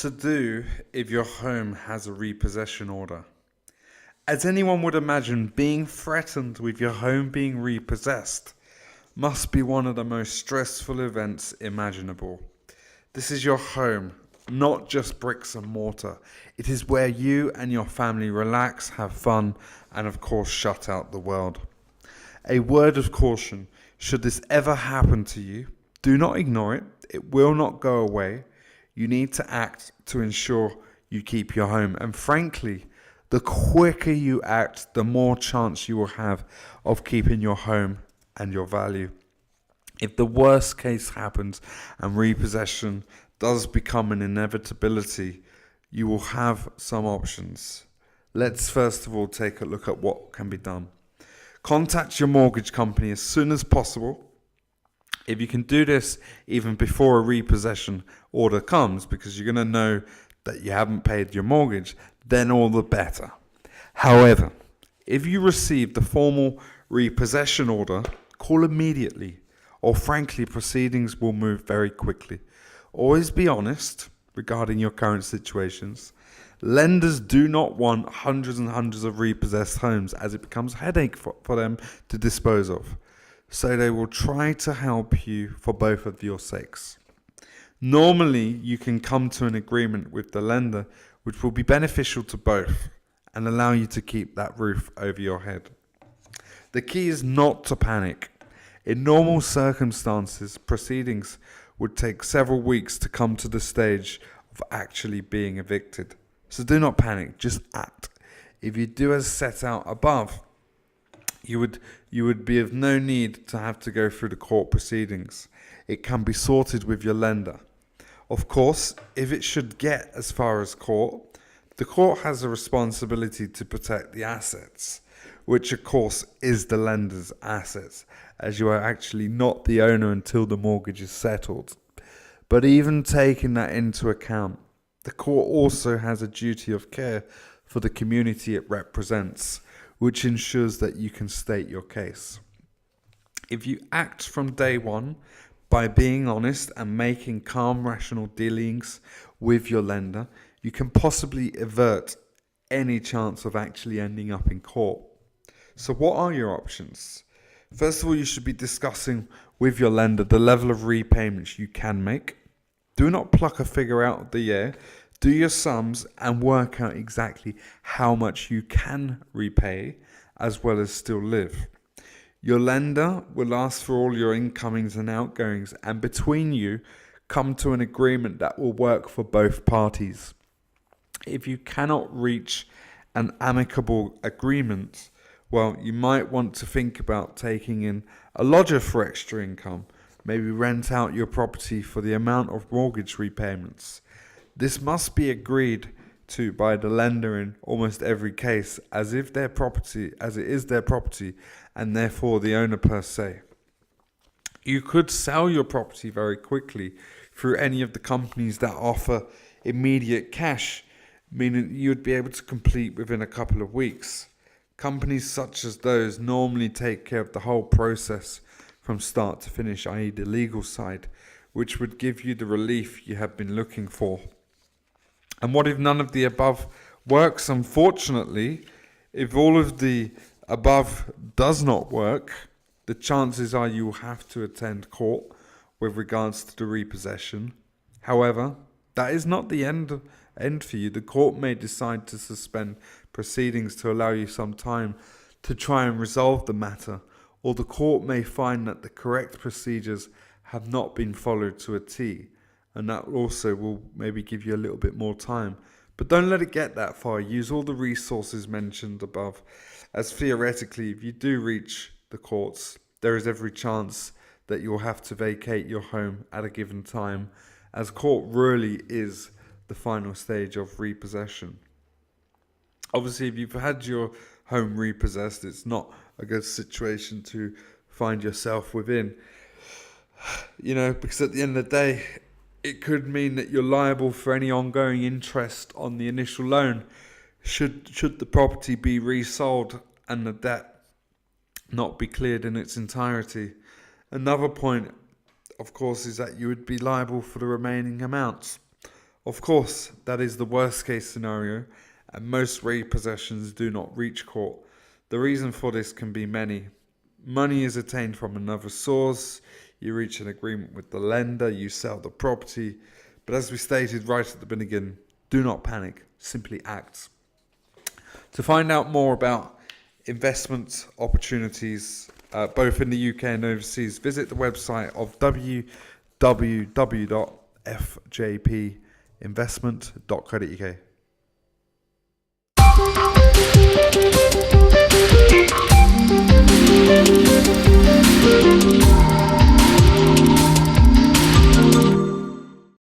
to do if your home has a repossession order. As anyone would imagine, being threatened with your home being repossessed must be one of the most stressful events imaginable. This is your home, not just bricks and mortar. It is where you and your family relax, have fun, and of course shut out the world. A word of caution: should this ever happen to you, do not ignore it. It will not go away. You need to act to ensure you keep your home. And frankly, the quicker you act, the more chance you will have of keeping your home and your value. If the worst case happens and repossession does become an inevitability, you will have some options. Let's first of all take a look at what can be done. Contact your mortgage company as soon as possible. If you can do this even before a repossession order comes, because you're going to know that you haven't paid your mortgage, then all the better. However, if you receive the formal repossession order, call immediately, or frankly, proceedings will move very quickly. Always be honest regarding your current situations. Lenders do not want hundreds and hundreds of repossessed homes, as it becomes a headache for them to dispose of. So they will try to help you for both of your sakes. Normally, you can come to an agreement with the lender which will be beneficial to both and allow you to keep that roof over your head. The key is not to panic. In normal circumstances, proceedings would take several weeks to come to the stage of actually being evicted. So do not panic, just act. If you do as set out above, you would be of no need to have to go through the court proceedings. It can be sorted with your lender. Of course, if it should get as far as court, the court has a responsibility to protect the assets, which of course is the lender's assets, as you are actually not the owner until the mortgage is settled. But even taking that into account, the court also has a duty of care for the community it represents, which ensures that you can state your case. If you act from day one by being honest and making calm, rational dealings with your lender, you can possibly avert any chance of actually ending up in court. So what are your options? First of all, you should be discussing with your lender the level of repayments you can make. Do not pluck a figure out of the air. Do your sums and work out exactly how much you can repay as well as still live. Your lender will ask for all your incomings and outgoings, and between you, come to an agreement that will work for both parties. If you cannot reach an amicable agreement, well, you might want to think about taking in a lodger for extra income. Maybe rent out your property for the amount of mortgage repayments. This must be agreed to by the lender in almost every case, as it is their property and therefore the owner per se. You could sell your property very quickly through any of the companies that offer immediate cash, meaning you would be able to complete within a couple of weeks. Companies such as those normally take care of the whole process from start to finish, i.e. the legal side, which would give you the relief you have been looking for. And what if none of the above works? Unfortunately, if all of the above does not work, the chances are you will have to attend court with regards to the repossession. However, that is not the end for you. The court may decide to suspend proceedings to allow you some time to try and resolve the matter, or the court may find that the correct procedures have not been followed to a T, and that also will maybe give you a little bit more time. But don't let it get that far. Use all the resources mentioned above, as theoretically, if you do reach the courts, there is every chance that you'll have to vacate your home at a given time, as court really is the final stage of repossession. Obviously, if you've had your home repossessed, it's not a good situation to find yourself within. Because at the end of the day, it could mean that you're liable for any ongoing interest on the initial loan should the property be resold and the debt not be cleared in its entirety. Another point, of course, is that you would be liable for the remaining amounts Of course, that is the worst case scenario, and most repossessions do not reach court. The reason for this can be many. Money is attained from another source, you reach an agreement with the lender, you sell the property, but as we stated right at the beginning, do not panic, simply act. To find out more about investment opportunities, both in the UK and overseas, visit the website of www.fjpinvestment.co.uk.